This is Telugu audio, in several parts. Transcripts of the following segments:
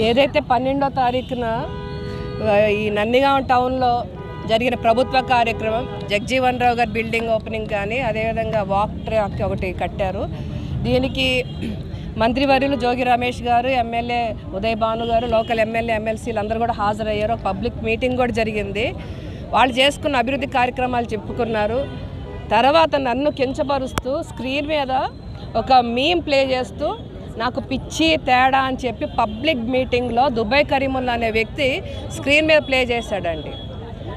ఏదైతే 12వ తారీఖున ఈ నందిగామ టౌన్లో జరిగిన ప్రభుత్వ కార్యక్రమం జగజీవన్ రావు గారి బిల్డింగ్ ఓపెనింగ్ కానీ అదేవిధంగా వాక్ ట్రాక్ ఒకటి కట్టారు. దీనికి మంత్రివర్యులు జోగి రమేష్ గారు, ఎమ్మెల్యే ఉదయ్ భాను గారు, లోకల్ ఎమ్మెల్యే ఎమ్మెల్సీలు అందరూ కూడా హాజరయ్యారు. పబ్లిక్ మీటింగ్ కూడా జరిగింది. వాళ్ళు చేసుకున్న అభివృద్ధి కార్యక్రమాలు చెప్పుకున్నారు. తర్వాత నన్ను కించపరుస్తూ స్క్రీన్ మీద ఒక మీమ్ ప్లే చేస్తూ నాకు పిచ్చి తేడా అని చెప్పి పబ్లిక్ మీటింగ్లో దుబాయ్ కరీముల్లా అనే వ్యక్తి స్క్రీన్ మీద ప్లే చేశాడండి.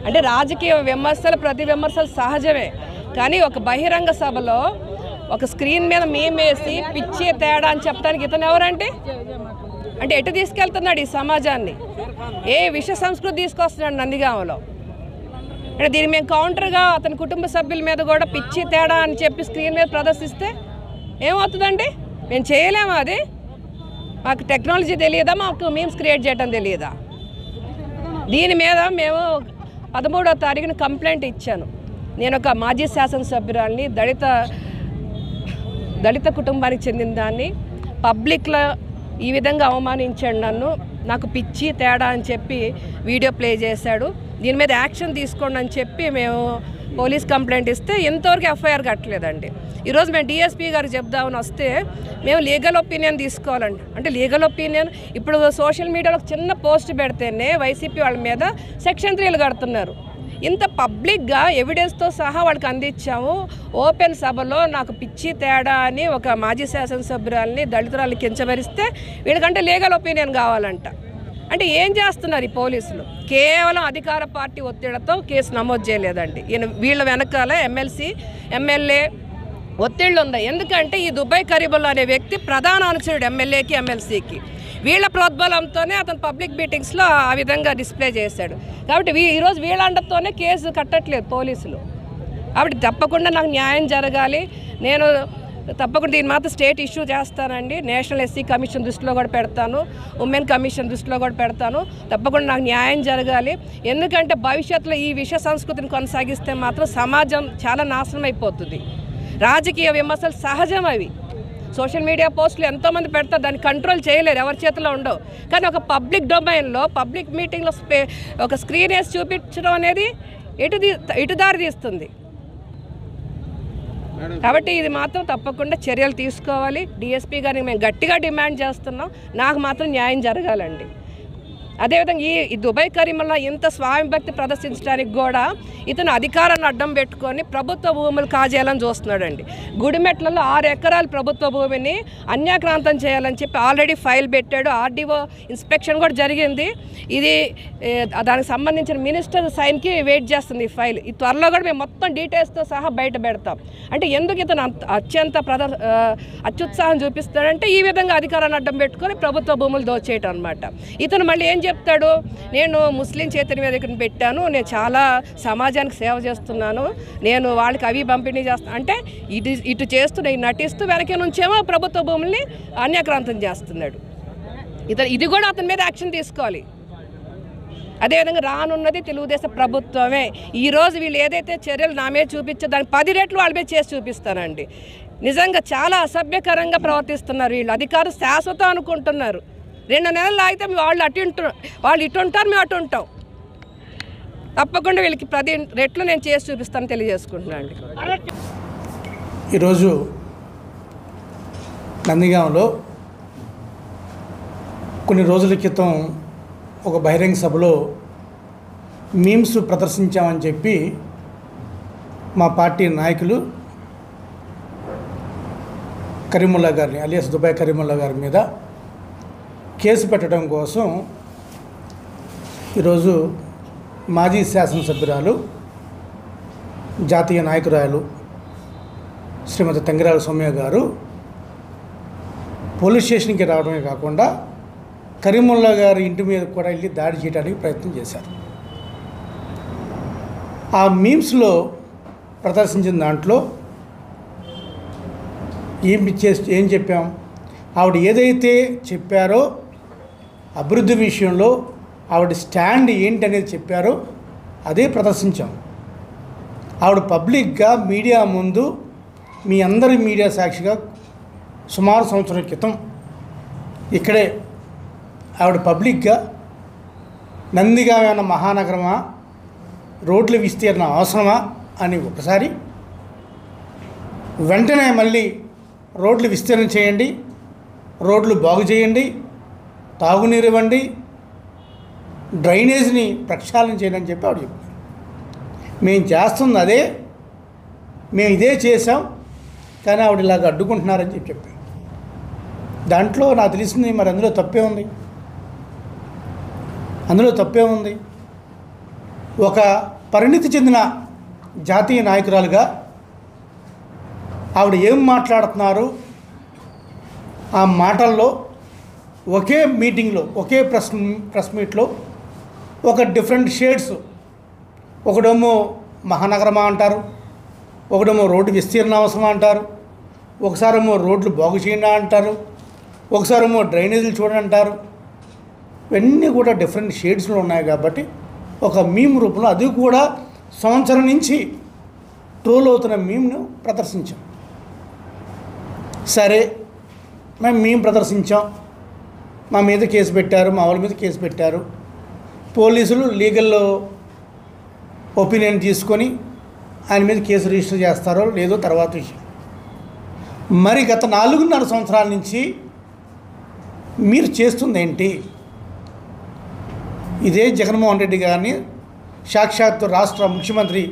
అంటే రాజకీయ విమర్శలు ప్రతి విమర్శలు సహజమే, కానీ ఒక బహిరంగ సభలో ఒక స్క్రీన్ మీద మీమ్ వేసి పిచ్చి తేడా అని చెప్పడానికి ఇతను ఎవరంటే అంటే ఎటు తీసుకెళ్తున్నాడు ఈ సమాజాన్ని? ఏ విష సంస్కృతి తీసుకొస్తున్నాడు నందిగామలో? అంటే దీన్ని మేము కౌంటర్గా అతని కుటుంబ సభ్యుల మీద కూడా పిచ్చి తేడా అని చెప్పి స్క్రీన్ మీద ప్రదర్శిస్తే ఏమవుతుందండి? మేము చేయలేమా? అది మాకు టెక్నాలజీ తెలియదా? మాకు మీమ్స్ క్రియేట్ చేయడం తెలియదా? దీని మీద మేము 13వ తారీఖున కంప్లైంట్ ఇచ్చాను. నేను ఒక మాజీ శాసనసభ్యురాలిని, దళిత కుటుంబానికి చెందిన దాన్ని. పబ్లిక్లో ఈ విధంగా అవమానించాడు నన్ను, నాకు పిచ్చి తేడా అని చెప్పి వీడియో ప్లే చేశాడు. దీని మీద యాక్షన్ తీసుకోండి అని చెప్పి మేము పోలీస్ కంప్లైంట్ ఇస్తే ఇంతవరకు ఎఫ్ఐఆర్ కట్టలేదండి. ఈరోజు మేము డిఎస్పీ గారికి చెప్దామని వస్తే మేము లీగల్ ఒపీనియన్ తీసుకోవాలండి. అంటే లీగల్ ఒపీనియన్ ఇప్పుడు సోషల్ మీడియాలో చిన్న పోస్ట్ పెడితేనే వైసీపీ వాళ్ళ మీద సెక్షన్ 3లు కడుతున్నారు. ఇంత పబ్లిక్గా ఎవిడెన్స్తో సహా వాళ్ళకి అందించాము. ఓపెన్ సభలో నాకు పిచ్చి తేడా అని ఒక మాజీ శాసనసభ్యురాలని, దళితురాలని కించబరిస్తే వీళ్ళకంటే లీగల్ ఒపీనియన్ కావాలంట. అంటే ఏం చేస్తున్నారు ఈ పోలీసులు? కేవలం అధికార పార్టీ ఒత్తిడితో కేసు నమోదు చేయలేదండి. వీళ్ళ వెనకాల ఎమ్మెల్సీ, ఎమ్మెల్యే ఒత్తిళ్ళు ఉన్నాయి. ఎందుకంటే ఈ దుబాయ్ కరీముల్లా అనే వ్యక్తి ప్రధాన అనుచరుడు ఎమ్మెల్యేకి, ఎమ్మెల్సీకి. వీళ్ళ ప్రోద్బలంతోనే అతను పబ్లిక్ మీటింగ్స్లో ఆ విధంగా డిస్ప్లే చేశాడు. కాబట్టి ఈరోజు వీళ్ళ అండతోనే కేసు కట్టట్లేదు పోలీసులు. కాబట్టి తప్పకుండా నాకు న్యాయం జరగాలి. నేను తప్పకుండా దీన్ని మాత్రం స్టేట్ ఇష్యూ చేస్తానండి. నేషనల్ ఎస్సీ కమిషన్ దృష్టిలో కూడా పెడతాను, ఉమెన్ కమిషన్ దృష్టిలో కూడా పెడతాను. తప్పకుండా నాకు న్యాయం జరగాలి. ఎందుకంటే భవిష్యత్తులో ఈ విష సంస్కృతిని కొనసాగిస్తే మాత్రం సమాజం చాలా నాశనం అయిపోతుంది. రాజకీయ విమర్శలు సహజం, అవి సోషల్ మీడియా పోస్టులు ఎంతోమంది పెడతారు, దాన్ని కంట్రోల్ చేయలేరు, ఎవరి చేతిలో ఉండవు. కానీ ఒక పబ్లిక్ డొమైన్లో పబ్లిక్ మీటింగ్లో ఒక స్క్రీన్ వేసి చూపించడం అనేది ఇటు దారి తీస్తుంది. కాబట్టి ఇది మాత్రం తప్పకుండా చర్యలు తీసుకోవాలి. డిఎస్పీ గారిని మేము గట్టిగా డిమాండ్ చేస్తున్నాం. నాకు మాత్రం న్యాయం జరగాలండి. అదేవిధంగా ఈ దుబాయ్ కరీముల్లా ఇంత స్వామి భక్తి ప్రదర్శించడానికి కూడా ఇతను అధికారాన్ని అడ్డం పెట్టుకొని ప్రభుత్వ భూములు కాజేయాలని చూస్తున్నాడండి. గుడిమెట్లలో 6 ఎకరాల ప్రభుత్వ భూమిని అన్యాక్రాంతం చేయాలని చెప్పి ఆల్రెడీ ఫైల్ పెట్టాడు. ఆర్డీఓ ఇన్స్పెక్షన్ కూడా జరిగింది. ఇది దానికి సంబంధించిన మినిస్టర్ సైన్కి వెయిట్ చేస్తుంది ఈ ఫైల్. ఈ త్వరలో కూడా మేము మొత్తం డీటెయిల్స్తో సహా బయట పెడతాం. అంటే ఎందుకు ఇతను అత్యంత అత్యుత్సాహం చూపిస్తాడంటే ఈ విధంగా అధికారాన్ని అడ్డం పెట్టుకొని ప్రభుత్వ భూములు దోచేయటం అనమాట. ఇతను మళ్ళీ ఏం చెప్తాడు, నేను ముస్లిం చైతన్య వేదికను పెట్టాను, నేను చాలా సమాజానికి సేవ చేస్తున్నాను, నేను వాళ్ళకి అవి పంపిణీ చేస్తాను అంటే ఇటు చేస్తూ నటిస్తూ వెనక నుంచేమో ప్రభుత్వ భూముల్ని అన్యాక్రాంతం చేస్తున్నాడు. ఇది కూడా అతని మీద యాక్షన్ తీసుకోవాలి. అదేవిధంగా రానున్నది తెలుగుదేశం ప్రభుత్వమే. ఈరోజు వీళ్ళు ఏదైతే చర్యలు నా మీద చూపించో దానికి 10 రెట్లు వాళ్ళ మీద చేసి చూపిస్తానండి. నిజంగా చాలా అసభ్యకరంగా ప్రవర్తిస్తున్నారు వీళ్ళు. అధికారం శాశ్వతం అనుకుంటున్నారు. 2 నెలలు ఆగితే వాళ్ళు ఇటు ఉంటారు, మేము అటు ఉంటాం. తప్పకుండా వీళ్ళకి 10 రెట్లు నేను చేసి చూపిస్తాను తెలియజేసుకుంటున్నాను అండి. ఈరోజు నందిగాంలో కొన్ని రోజుల క్రితం ఒక బహిరంగ సభలో మీమ్స్ ప్రదర్శించామని చెప్పి మా పార్టీ నాయకులు కరీముల్లా గారిని అలియాస్ దుబాయ్ కరీముల్లా గారి మీద కేసు పెట్టడం కోసం ఈరోజు మాజీ శాసనసభ్యురాలు జాతీయ నాయకురాలు శ్రీమతి తంగిరాల సౌమ్య గారు పోలీస్ స్టేషన్కి రావడమే కాకుండా కరీముల్లా గారి ఇంటి మీద కూడా వెళ్ళి దాడి చేయడానికి ప్రయత్నం చేశారు. ఆ మీమ్స్లో ప్రదర్శించిన దాంట్లో ఏం చెప్పాం, ఆవిడ ఏదైతే చెప్పారో అభివృద్ధి విషయంలో ఆవిడ స్టాండ్ ఏంటనేది చెప్పారో అదే ప్రదర్శించాం. ఆవిడ పబ్లిక్గా మీడియా ముందు మీ అందరి మీడియా సాక్షిగా సుమారు సంవత్సరం క్రితం ఇక్కడే ఆవిడ పబ్లిక్గా నందిగాం ఏమన్నా మహానగరమా, రోడ్ల విస్తీర్ణం అవసరమా అని ఒకసారి, వెంటనే మళ్ళీ రోడ్లు విస్తీర్ణం చేయండి, రోడ్లు బాగు చేయండి, తాగునీరు ఇవ్వండి, డ్రైనేజ్ని ప్రక్షాళన చేయండి అని చెప్పి ఆవిడ చెప్పారు. మేము చేస్తుంది అదే, మేము ఇదే చేసాం, కానీ ఆవిడ ఇలాగ అడ్డుకుంటున్నారని చెప్పారు. దాంట్లో నాకు తెలిసింది మరి అందులో తప్పే ఉంది. ఒక పరిణితి చెందిన జాతీయ నాయకురాలుగా ఆవిడ ఏం మాట్లాడుతున్నారు, ఆ మాటల్లో ఒకే మీటింగ్లో ఒకే ప్రెస్ మీట్లో ఒక డిఫరెంట్ షేడ్స్, ఒకడేమో మహానగరమా అంటారు, ఒకడేమో రోడ్డు విస్తీర్ణ అవసరమా అంటారు, ఒకసారేమో రోడ్లు బాగు చేయండి అంటారు, ఒకసారేమో డ్రైనేజీలు చూడండి అంటారు. ఇవన్నీ కూడా డిఫరెంట్ షేడ్స్లో ఉన్నాయి కాబట్టి ఒక మీమ్ రూపంలో అది కూడా సంవత్సరం నుంచి ట్రోల్ అవుతున్న మీమ్ను ప్రదర్శించాం. సరే, మేము మీమ్ ప్రదర్శించాం, మా మీద కేసు పెట్టారు, మా వాళ్ళ మీద కేసు పెట్టారు. పోలీసులు లీగల్లో ఒపీనియన్ తీసుకొని ఆయన మీద కేసు రిజిస్టర్ చేస్తారో లేదో తర్వాత విషయం. మరి గత 4.5 సంవత్సరాల నుంచి మీరు చేస్తుంది ఏంటి? ఇదే జగన్మోహన్ రెడ్డి గారిని, సాక్షాత్తు రాష్ట్ర ముఖ్యమంత్రి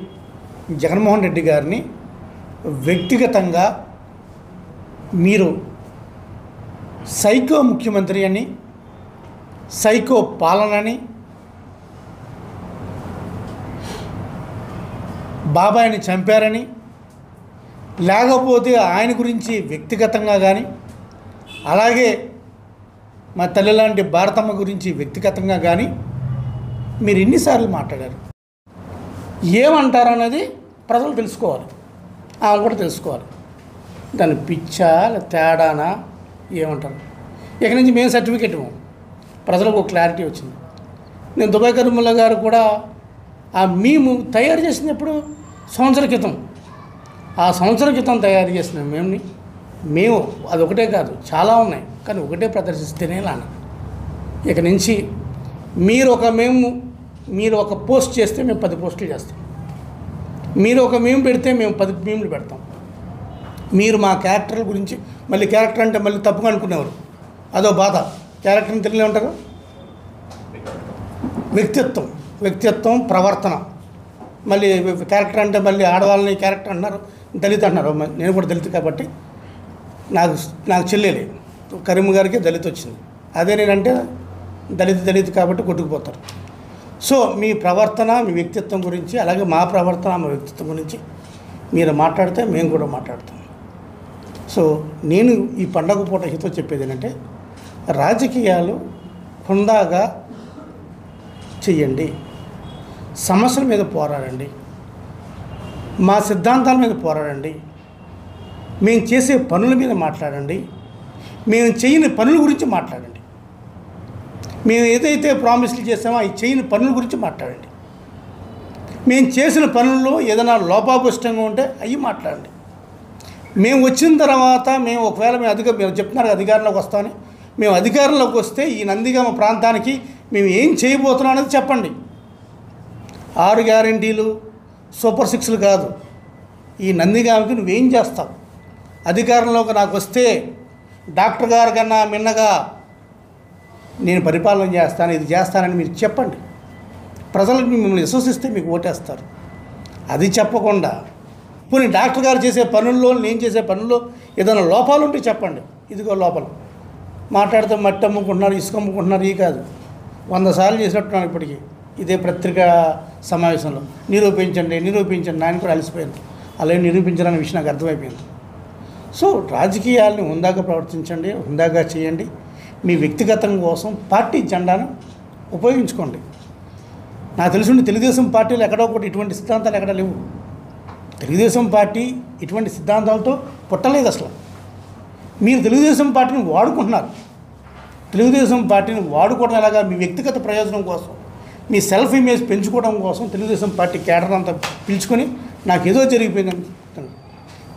జగన్మోహన్ రెడ్డి గారిని వ్యక్తిగతంగా మీరు సైకో ముఖ్యమంత్రి అని, సైకో పాలనని, బాబాయిని చంపారని, లేకపోతే ఆయన గురించి వ్యక్తిగతంగా కానీ, అలాగే మా తల్లి లాంటి భారతమ్మ గురించి వ్యక్తిగతంగా కానీ మీరు ఎన్నిసార్లు మాట్లాడారు? ఏమంటారు అనేది ప్రజలు తెలుసుకోవాలి, ఆమె కూడా తెలుసుకోవాలి. దాని పిచ్చా తేడానా ఏమంటారు? ఇక్కడి నుంచి మేము సర్టిఫికేట్ ఇవ్వం, ప్రజలకు ఒక క్లారిటీ వచ్చింది. నేను దుబాయ్ కరీముల్లా గారు కూడా ఆ మేము తయారు చేసినప్పుడు సంవత్సరం క్రితం, ఆ సంవత్సరం క్రితం తయారు చేసిన మేము అదొకటే కాదు చాలా ఉన్నాయి, కానీ ఒకటే ప్రదర్శిస్తేనే లానా. ఇక నుంచి మీరు ఒక పోస్ట్ చేస్తే మేము 10 పోస్టులు చేస్తాం, మీరు ఒక మేము పెడితే మేము 10 మీమ్లు పెడతాం. మీరు మా క్యారెక్టర్ల గురించి మళ్ళీ క్యారెక్టర్ అంటే మళ్ళీ తప్పుగా అనుకునేవారు, అదో బాధ. క్యారెక్టర్ని తెలియలే ఉంటారు, వ్యక్తిత్వం ప్రవర్తన. మళ్ళీ క్యారెక్టర్ అంటే మళ్ళీ ఆడవాళ్ళని క్యారెక్టర్ అన్నారు, దళిత అన్నారు. నేను కూడా దళిత కాబట్టి నాకు చెల్లెలే కరీం గారికి దళిత వచ్చింది, అదే నేనంటే దళిత కాబట్టి కొట్టుకుపోతారు. సో మీ ప్రవర్తన, మీ వ్యక్తిత్వం గురించి, అలాగే మా ప్రవర్తన, మా వ్యక్తిత్వం గురించి మీరు మాట్లాడితే మేము కూడా మాట్లాడతాం. సో నేను ఈ పండగ పూట హితో చెప్పేది ఏంటంటే, రాజకీయాలు హుందాగా చెయ్యండి, సమస్యల మీద పోరాడండి, మా సిద్ధాంతాల మీద పోరాడండి, మేము చేసే పనుల మీద మాట్లాడండి, మేము చేయని పనుల గురించి మాట్లాడండి, మేము ఏదైతే ప్రామిస్లు చేసామో అవి చేయని పనుల గురించి మాట్లాడండి, మేము చేసిన పనుల్లో ఏదైనా లోపాపుష్టంగా ఉంటే అవి మాట్లాడండి. మేము వచ్చిన తర్వాత మేము ఒకవేళ మీరు చెప్తున్నారు అధికారంలోకి వస్తామని, మేము అధికారంలోకి వస్తే ఈ నందిగామ ప్రాంతానికి మేము ఏం చేయబోతున్నాం అనేది చెప్పండి. 6 గ్యారెంటీలు సూపర్ 6లు కాదు, ఈ నందిగామకి నువ్వేం చేస్తావు? అధికారంలోకి నాకు వస్తే డాక్టర్ గారి కన్నా మిన్నగా నేను పరిపాలన చేస్తాను, ఇది చేస్తానని మీరు చెప్పండి. ప్రజలకు మిమ్మల్ని విశ్వసిస్తే మీకు ఓటేస్తారు. అది చెప్పకుండా పోనీ డాక్టర్ గారు చేసే పనుల్లో నేను చేసే పనుల్లో ఏదైనా లోపాలు ఉంటే చెప్పండి. ఇదిగో లోపల మాట్లాడితే మట్టి అమ్ముకుంటున్నారు, ఇసుక అమ్ముకుంటున్నారు, ఈ కాదు 100 సార్లు చేసినట్టున్నాను ఇప్పటికీ ఇదే పత్రికా సమావేశంలో. నిరూపించండి ఆయన కూడా అలసిపోయింది. అలాగే నిరూపించాలనే విషయం నాకు అర్థమైపోయింది. సో రాజకీయాల్ని హుందాగా ప్రవర్తించండి, హుందాగా చేయండి. మీ వ్యక్తిగతం కోసం పార్టీ జెండాను ఉపయోగించుకోండి. నాకు తెలిసి తెలుగుదేశం పార్టీలు ఎక్కడో ఒకటి ఇటువంటి సిద్ధాంతాలు ఎక్కడ లేవు. తెలుగుదేశం పార్టీ ఇటువంటి సిద్ధాంతాలతో పుట్టలేదు అసలు. మీరు తెలుగుదేశం పార్టీని వాడుకుంటున్నారు. తెలుగుదేశం పార్టీని వాడుకోవడం ఎలాగా? మీ వ్యక్తిగత ప్రయోజనం కోసం, మీ సెల్ఫ్ ఇమేజ్ పెంచుకోవడం కోసం తెలుగుదేశం పార్టీ కేడర్ అంతా పిలుచుకొని నాకు ఏదో జరిగిపోయిందని చెప్తాను.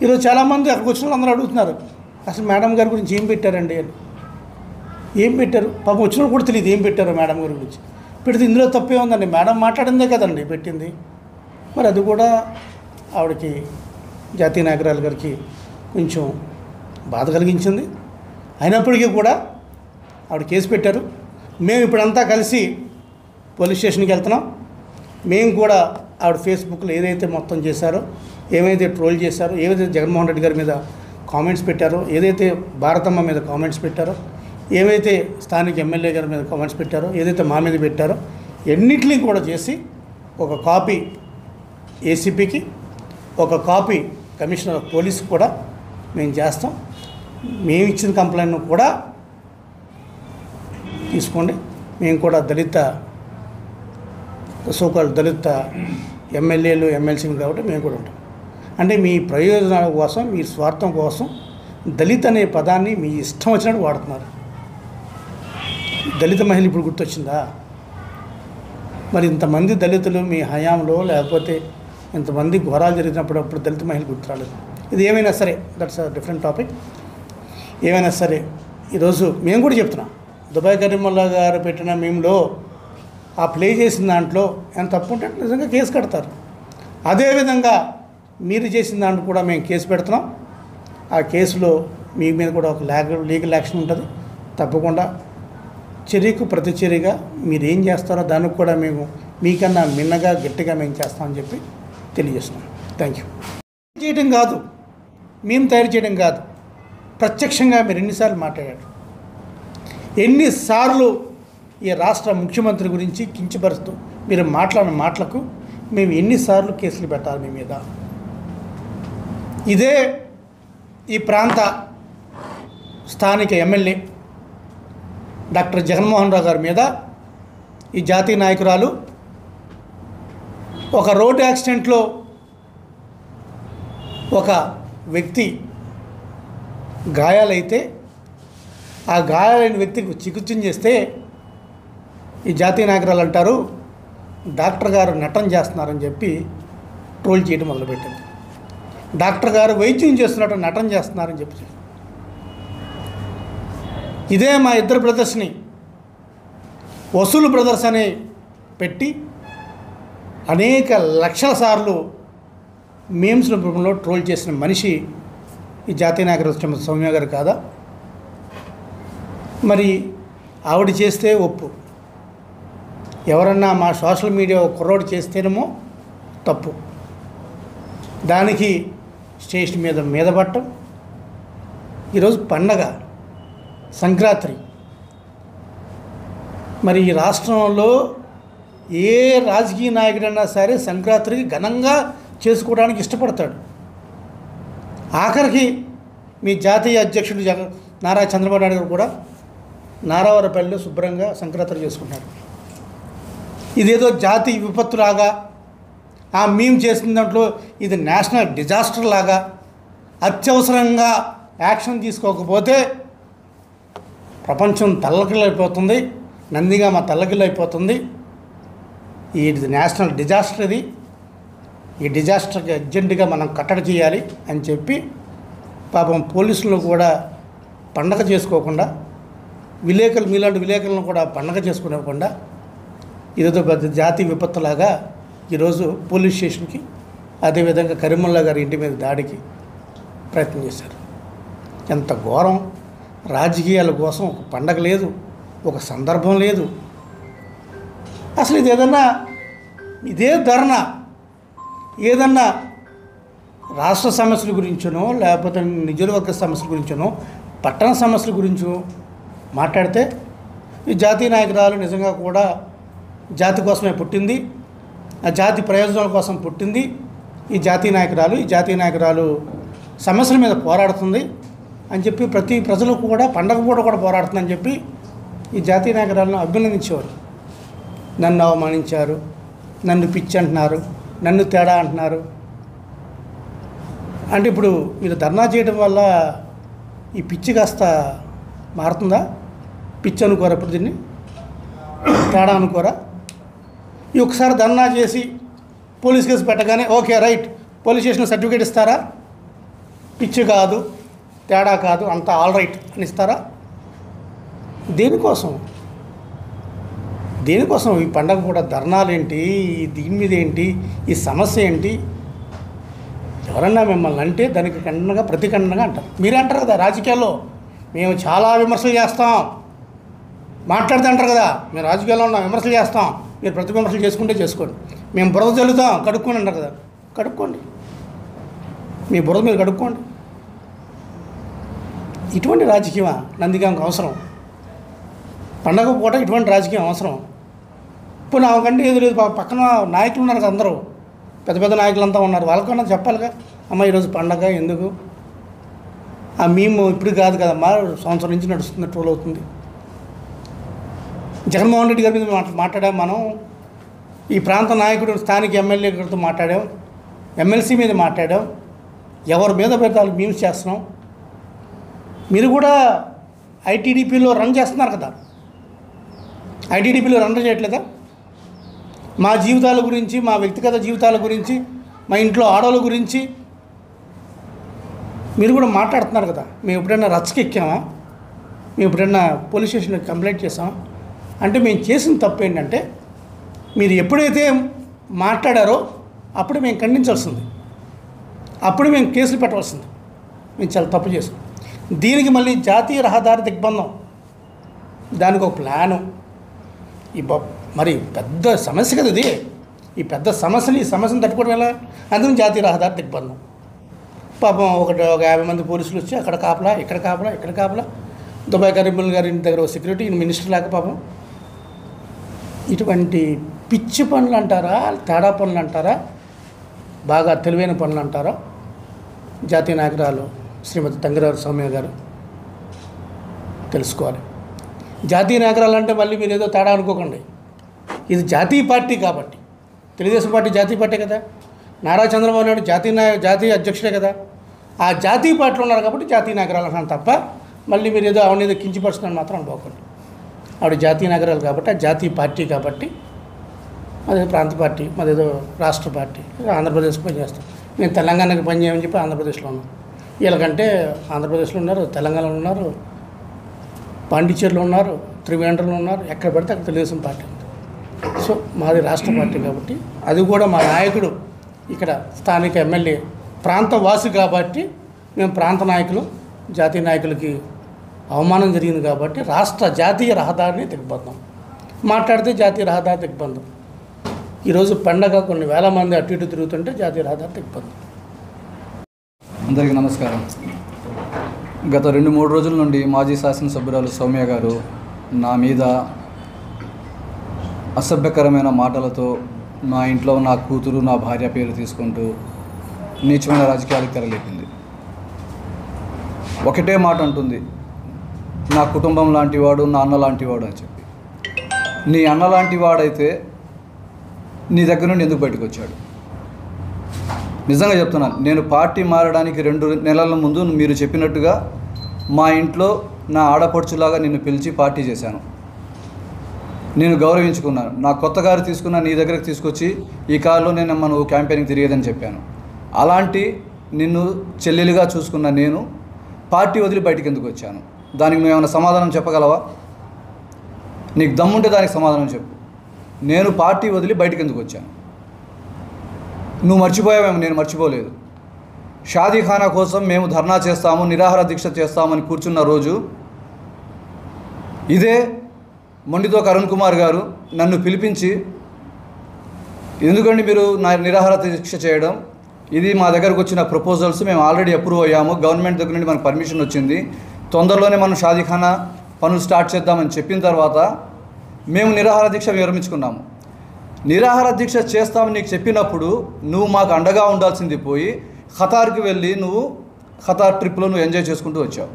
ఈరోజు చాలామంది అక్కడికి వచ్చిన వాళ్ళు అందరూ అడుగుతున్నారు, అసలు మేడం గారి గురించి ఏం పెట్టారండి అని. ఏం పెట్టారు? పాపం వచ్చిన కూడా తెలియదు ఏం పెట్టారో మేడం గారి గురించి. పెడితే ఇందులో తప్పే ఉందండి, మేడం మాట్లాడిందే కదండి పెట్టింది. మరి అది కూడా ఆవిడకి, జాతీయ నాయకురాలు గారికి కొంచెం బాధ కలిగించింది. అయినప్పటికీ కూడా ఆవిడ కేసు పెట్టారు. మేము ఇప్పుడంతా కలిసి పోలీస్ స్టేషన్కి వెళ్తున్నాం. మేము కూడా ఆవిడ ఫేస్బుక్లో ఏదైతే మొత్తం చేశారో, ఏమైతే ట్రోల్ చేశారో, ఏదైతే జగన్మోహన్ రెడ్డి గారి మీద కామెంట్స్ పెట్టారో, ఏదైతే భారతమ్మ మీద కామెంట్స్ పెట్టారో, ఏవైతే స్థానిక ఎమ్మెల్యే గారి మీద కామెంట్స్ పెట్టారో, ఏదైతే మా మీద పెట్టారో ఎన్నిటిని కూడా చేసి ఒక కాపీ ఏసీపీకి, ఒక కాపీ కమిషనర్ ఆఫ్ పోలీస్కి కూడా మేము చేస్తాం. మేము ఇచ్చిన కంప్లైంట్ను కూడా తీసుకోండి. మేము కూడా దళిత ఎమ్మెల్యేలు ఎమ్మెల్సీలు కాబట్టి మేము కూడా ఉంటాం. అంటే మీ ప్రయోజనాల కోసం, మీ స్వార్థం కోసం దళిత్ అనే పదాన్ని మీ ఇష్టం వచ్చినట్టు వాడుతున్నారు. దళిత మహిళ ఇప్పుడు గుర్తొచ్చిందా? మరి ఇంతమంది దళితులు మీ హయాంలో, లేకపోతే ఇంతమంది ఘోరాలు జరిగినప్పుడు అప్పుడు దళిత మహిళ గుర్తురాలేదు. ఇది ఏమైనా సరే, దట్స్ అ డిఫరెంట్ టాపిక్. ఏమైనా సరే ఈరోజు మేము కూడా చెప్తున్నాం, దుబాయ్ కరీముల్లా గారు పెట్టిన మేములో ఆ ప్లే చేసిన దాంట్లో ఎంత తప్పు ఉంటే నిజంగా కేసు కడతారు. అదేవిధంగా మీరు చేసిన దాంట్లో కూడా మేము కేసు పెడుతున్నాం. ఆ కేసులో మీ మీద కూడా ఒక లీగల్ యాక్షన్ ఉంటుంది. తప్పకుండా చర్యకు ప్రతి చర్యగా మీరు ఏం చేస్తారో దానికి కూడా మేము మీకన్నా మిన్నగా గట్టిగా మేము చేస్తామని చెప్పి తెలియజేస్తున్నాం. Thank you. చేయడం కాదు, మేము తయారు చేయడం కాదు, ప్రత్యక్షంగా మీరు ఎన్నిసార్లు మాట్లాడారు, ఎన్నిసార్లు ఈ రాష్ట్ర ముఖ్యమంత్రి గురించి కించపరుస్తూ మీరు మాట్లాడిన మాటలకు మేము ఎన్నిసార్లు కేసులు పెట్టాలి మీ మీద. ఇదే ఈ ప్రాంత స్థానిక ఎమ్మెల్యే డాక్టర్ జగన్మోహన్ రావు గారి మీద ఈ జాతీయ నాయకురాలు ఒక రోడ్ యాక్సిడెంట్లో ఒక వ్యక్తి గాయాలైతే ఆ గాయాలైన వ్యక్తికి చికిత్స చేస్తే ఈ జాతీయ నాయకురాలు అంటారు డాక్టర్ గారు నటన చేస్తున్నారని చెప్పి ట్రోల్ చేయడం మొదలుపెట్టింది. డాక్టర్ గారు వైద్యం చేస్తున్నట్టు నటన చేస్తున్నారని చెప్పి. ఇదే మా ఇద్దరు బ్రదర్స్ని వసూలు బ్రదర్స్ అని పెట్టి అనేక లక్షల సార్లు మీమ్స్ రూపంలో ట్రోల్ చేసిన మనిషి ఈ జాతీయ నాయకురాలు సౌమ్య గారు కాదా? మరి ఆవిడ చేస్తే ఒప్పు, ఎవరన్నా మా సోషల్ మీడియా కుర్రోడు చేస్తేనేమో తప్పు. దానికి స్టేషన్ మీద పట్టం. ఈరోజు పండగ సంక్రాంతి. మరి ఈ రాష్ట్రంలో ఏ రాజకీయ నాయకుడైనా సరే సంక్రాంతికి ఘనంగా చేసుకోవడానికి ఇష్టపడతాడు. ఆఖరికి మీ జాతీయ అధ్యక్షుడు నారా చంద్రబాబు నాయుడు గారు కూడా నారావారపల్లిలో శుభ్రంగా సంక్రాంతి చేసుకుంటారు. ఇదేదో జాతీయ విపత్తులాగా, ఆ మేము చేసిన దాంట్లో ఇది నేషనల్ డిజాస్టర్ లాగా అత్యవసరంగా యాక్షన్ తీసుకోకపోతే ప్రపంచం తల్లకిల్లైపోతుంది, నందిగామ తల్లకిల్లైపోతుంది. ఇది నేషనల్ డిజాస్టర్. ఇది ఈ డిజాస్టర్కి అర్జెంటుగా మనం కట్టడి చేయాలి అని చెప్పి పాపం పోలీసులను కూడా పండగ చేసుకోకుండా, మీలాంటి విలేకరులను కూడా పండగ చేసుకోనివ్వకుండా ఇదేదో పెద్ద జాతీయ విపత్తులాగా ఈరోజు పోలీస్ స్టేషన్కి, అదేవిధంగా కరీముల్లా గారి ఇంటి మీద దాడికి ప్రయత్నం చేశారు. ఎంత ఘోరం! రాజకీయాల కోసం ఒక పండగ లేదు, ఒక సందర్భం లేదు. అసలు ఇది ఇదే ధర్నా ఏదన్నా రాష్ట్ర సమస్యల గురించనో, లేకపోతే నియోజకవర్గ సమస్యల గురించనో, పట్టణ సమస్యల గురించో మాట్లాడితే ఈ జాతీయ నాయకురాలు నిజంగా కూడా జాతి కోసమే పుట్టింది, ఆ జాతి ప్రయోజనాల కోసం పుట్టింది ఈ జాతీయ నాయకురాలు సమస్యల మీద పోరాడుతుంది అని చెప్పి ప్రతి ప్రజలు కూడా పండగ పూట కూడా పోరాడుతుందని చెప్పి ఈ జాతీయ నాయకురాలను అభినందించేవారు. నన్ను అవమానించారు, నన్ను పిచ్చి అంటున్నారు, నన్ను తేడా అంటున్నారు. అంటే ఇప్పుడు మీరు ధర్నా చేయడం వల్ల ఈ పిచ్చి కాస్త మారుతుందా? పిచ్చి అనుకోరా ఇప్పుడు దీన్ని? తేడా అనుకోరా? ఈ ఒకసారి ధర్నా చేసి పోలీస్ కేసు పెట్టగానే okay right police station certificate ఇస్తారా? పిచ్చి కాదు, తేడా కాదు, అంతా ఆల్ రైట్ అని ఇస్తారా? దేనికోసం ఈ పండగ కూడా ధర్నాలేంటి? దీని మీద ఏంటి? ఈ సమస్య ఏంటి? ఎవరన్నా మిమ్మల్ని అంటే దానికి ప్రతిఖండనగా అంటారు. మీరే అంటారు కదా రాజకీయాల్లో మేము చాలా విమర్శలు చేస్తాం, మాట్లాడితే అంటారు కదా మేము రాజకీయాల్లో ఉన్న విమర్శలు చేస్తాం, మీరు ప్రతి విమర్శలు చేసుకుంటే చేసుకోండి, మేము బురద చల్లుతాం కడుక్కోండి అంటారు కదా. కడుక్కోండి, మీ బురద మీరు కడుక్కోండి. ఇటువంటి రాజకీయమా నందిగామకు అవసరం? పండగ పూట ఇటువంటి రాజకీయం అవసరం? ఇప్పుడు నాకంటే ఏది లేదు, పక్కన నాయకులు ఉన్నారు కదా, అందరూ పెద్ద పెద్ద నాయకులంతా ఉన్నారు, వాళ్ళకన్నా చెప్పాలిగా అమ్మ ఈరోజు పండగ ఎందుకు? ఆ మేము ఇప్పుడు కాదు కదమ్మా, సంవత్సరం నుంచి నడుస్తుంది, ట్రోల్ అవుతుంది. జగన్మోహన్ రెడ్డి గారి మీద మాట్లాడాం మనం, ఈ ప్రాంత నాయకుడు స్థానిక ఎమ్మెల్యే గారితో మాట్లాడాం, ఎమ్మెల్సీ మీద మాట్లాడాం, ఎవరి మీద పెడతారు మీమ్స్ చేస్తున్నాం. మీరు కూడా ఐటీడీపీలో రన్ చేస్తున్నారు కదా, ఐటీడీపీలో రన్ చేయట్లేదా? మా జీవితాల గురించి, మా వ్యక్తిగత జీవితాల గురించి, మా ఇంట్లో ఆడవాళ్ళ గురించి మీరు కూడా మాట్లాడుతున్నారు కదా. మేము ఎప్పుడైనా రచ్చకెక్కామా? మేము ఎప్పుడైనా పోలీస్ స్టేషన్కి కంప్లైంట్ చేసామా? అంటే మేము చేసిన తప్పు ఏంటంటే మీరు ఎప్పుడైతే మాట్లాడారో అప్పుడు మేము ఖండించాల్సింది, అప్పుడు మేము కేసులు పెట్టవలసింది. మేము చాలా తప్పు చేసాం. దీనికి మళ్ళీ జాతీయ రహదారి దిగ్బంధం, దానికి ఒక ప్లాను. మరి పెద్ద సమస్య కదా ఇది. ఈ పెద్ద సమస్యని, ఈ సమస్యను తట్టుకోవడం ఎలా? అందుకని జాతీయ రహదారి దిగ్బంధం. పాపం ఒక 50 మంది పోలీసులు వచ్చి అక్కడ కాపలా, ఇక్కడ కాపలా, ఇక్కడ కాపలా. దుబాయ్ కరీముల్లా గారి ఇంటి దగ్గర సెక్యూరిటీ, మినిస్టర్ లేక పాపం. ఇటువంటి పిచ్చి పనులు అంటారా, తేడా పనులు అంటారా, బాగా తెలివైన పనులు అంటారా? జాతీయ నాయకురాలు శ్రీమతి తంగిరాల సౌమ్య గారు తెలుసుకోవాలి. జాతీయ నాయకురాలు అంటే మళ్ళీ మీరు ఏదో తేడా అనుకోకండి. ఇది జాతీయ పార్టీ కాబట్టి, తెలుగుదేశం పార్టీ జాతీయ పార్టీ కదా, నారా చంద్రబాబు నాయుడు జాతీయ అధ్యక్షుడే కదా. ఆ జాతీయ పార్టీలో ఉన్నారు కాబట్టి జాతీయ నాయకురాలు అంటున్నాను తప్ప మళ్ళీ మీరు ఏదో ఆవిడ ఏదో కించపరుస్తున్నాను మాత్రం అనుకోకండి. ఆవిడ జాతీయ నాయకురాలు కాబట్టి, ఆ జాతీయ పార్టీ కాబట్టి, అదేదో ప్రాంత పార్టీ, మాదేదో రాష్ట్ర పార్టీ, ఆంధ్రప్రదేశ్కి పనిచేస్తాం. మేము తెలంగాణకి పనిచేయమని చెప్పి ఆంధ్రప్రదేశ్లో ఉన్నాం. వీళ్ళకంటే ఆంధ్రప్రదేశ్లో ఉన్నారు, తెలంగాణలో ఉన్నారు, పాండిచ్చేరిలో ఉన్నారు, త్రివేంద్రంలో ఉన్నారు, ఎక్కడ పడితే అక్కడ తెలుగుదేశం పార్టీ ఉంది. సో మాది రాష్ట్ర పార్టీ కాబట్టి, అది కూడా మా నాయకుడు ఇక్కడ స్థానిక ఎమ్మెల్యే ప్రాంత వాసి కాబట్టి మేము ప్రాంత నాయకులు, జాతీయ నాయకులకి అవమానం జరిగింది కాబట్టి జాతీయ రహదారిని దిగ్బంధం మాట్లాడితే జాతీయ రహదారి దిగ్బంధం. ఈరోజు పండగ కొన్ని వేల మంది అటు ఇటు తిరుగుతుంటే జాతీయ రహదారి దిగ్బంధం. అందరికీ నమస్కారం. గత 2-3 రోజుల నుండి మాజీ శాసనసభ్యురాలు సౌమ్య గారు నా మీద అసభ్యకరమైన మాటలతో నా ఇంట్లో నా కూతురు, నా భార్య పేరు తీసుకుంటూ నీచమైన రాజకీయాలకు తెరలేపింది. ఒకటే మాట అంటుంది, నా కుటుంబం లాంటివాడు, నా అన్న లాంటివాడు అని చెప్పి. నీ అన్న లాంటి వాడైతే నీ దగ్గర నుండి ఎందుకు బయటకు వచ్చాడు? నిజంగా చెప్తున్నాను, నేను పార్టీ మారడానికి 2 నెలల ముందు మీరు చెప్పినట్టుగా మా ఇంట్లో నా ఆడపడుచులాగా నిన్ను పిలిచి పార్టీ చేశాను. నేను గౌరవించుకున్నాను. నా కొత్త కారు తీసుకున్న నీ దగ్గరకు తీసుకొచ్చి ఈ కారులో నేనమ్మ నువ్వు క్యాంపెయినింగ్ తిరిగేదని చెప్పాను. అలాంటి నిన్ను చెల్లెలుగా చూసుకున్న నేను పార్టీ వదిలి బయటికి ఎందుకు వచ్చాను? దానికి నువ్వు ఏమైనా సమాధానం చెప్పగలవా? నీకు దమ్ముంటే దానికి సమాధానం చెప్పు. నేను పార్టీ వదిలి బయటికి ఎందుకు వచ్చాను? నువ్వు మర్చిపోయావేమో, నేను మర్చిపోలేదు. షాదీఖానా కోసం మేము ధర్నా చేస్తాము, నిరాహార దీక్ష చేస్తామని కూర్చున్న రోజు ఇదే మొండితో అరుణ్ కుమార్ గారు నన్ను పిలిపించి, ఎందుకండి మీరు నిరాహార దీక్ష చేయడం, ఇది మా దగ్గరకు వచ్చిన ప్రపోజల్స్ మేము ఆల్రెడీ అప్రూవ్ అయ్యాము, గవర్నమెంట్ దగ్గర నుండి మనకు పర్మిషన్ వచ్చింది, తొందరలోనే మనం షాదీఖానా పనులు స్టార్ట్ చేద్దామని చెప్పిన తర్వాత మేము నిరాహార దీక్ష విరమించుకున్నాము. నిరాహార దీక్ష చేస్తామని నీకు చెప్పినప్పుడు నువ్వు మాకు అండగా ఉండాల్సింది పోయి ఖతార్కి వెళ్ళి నువ్వు ఖతార్ ట్రిప్లో నువ్వు ఎంజాయ్ చేసుకుంటూ వచ్చావు.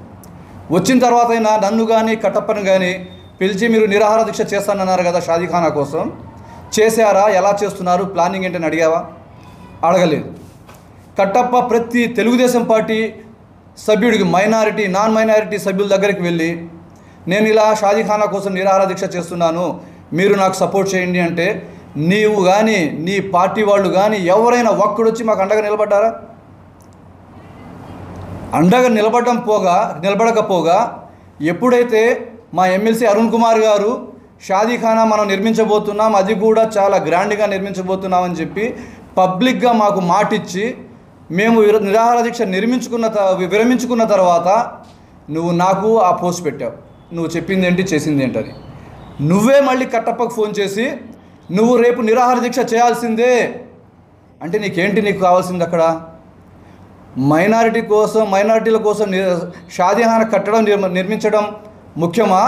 వచ్చిన తర్వాత అయినా నన్ను కానీ కట్టప్పని కానీ పిలిచి మీరు నిరాహార దీక్ష చేస్తానన్నారు కదా షాదీఖానా కోసం, చేశారా, ఎలా చేస్తున్నారు, ప్లానింగ్ ఏంటని అడిగావా? అడగలేదు. కట్టప్ప ప్రతి తెలుగుదేశం పార్టీ సభ్యుడికి మైనారిటీ నాన్ మైనారిటీ సభ్యుల దగ్గరికి వెళ్ళి నేను ఇలా షాదీఖానా కోసం నిరాహార దీక్ష చేస్తున్నాను, మీరు నాకు సపోర్ట్ చేయండి అంటే నీవు కానీ నీ పార్టీ వాళ్ళు కానీ ఎవరైనా ఒక్కడొచ్చి మాకు అండగా నిలబడ్డారా? అండగా నిలబడకపోగా ఎప్పుడైతే మా ఎమ్మెల్సీ అరుణ్ కుమార్ గారు షాదీఖానా మనం నిర్మించబోతున్నాం, అది కూడా చాలా గ్రాండ్గా నిర్మించబోతున్నామని చెప్పి పబ్లిక్గా మాకు మాటిచ్చి మేము నిరాహార దీక్ష విరమించుకున్న తర్వాత నువ్వు నాకు ఆ పోస్ట్ పెట్టావు. నువ్వు చెప్పింది ఏంటి, చేసింది ఏంటని. నువ్వే మళ్ళీ కట్టప్పకు ఫోన్ చేసి నువ్వు రేపు నిరాహార దీక్ష చేయాల్సిందే అంటే నీకు కావాల్సింది అక్కడ? మైనారిటీల కోసం షాదీఖానా కట్టడం నిర్మించడం ముఖ్యమా,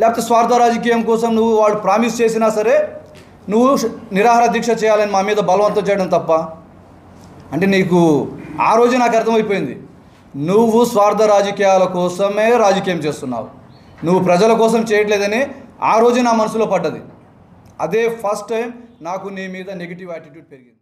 లేకపోతే స్వార్థ రాజకీయం కోసం నువ్వు వాళ్ళు ప్రామిస్ చేసినా సరే నువ్వు నిరాహార దీక్ష చేయాలని మా మీద బలవంతం చేయడం తప్ప? అంటే నీకు ఆ రోజు నాకు అర్థమైపోయింది, నువ్వు స్వార్థ రాజకీయాల కోసమే రాజకీయం చేస్తున్నావు, నువ్వు ప్రజల కోసం చేయట్లేదని ఆ రోజు నా మనసులో పడ్డది. అదే ఫస్ట్ టైం నాకు నీ మీద నెగిటివ్ యాటిట్యూడ్ పెరిగింది.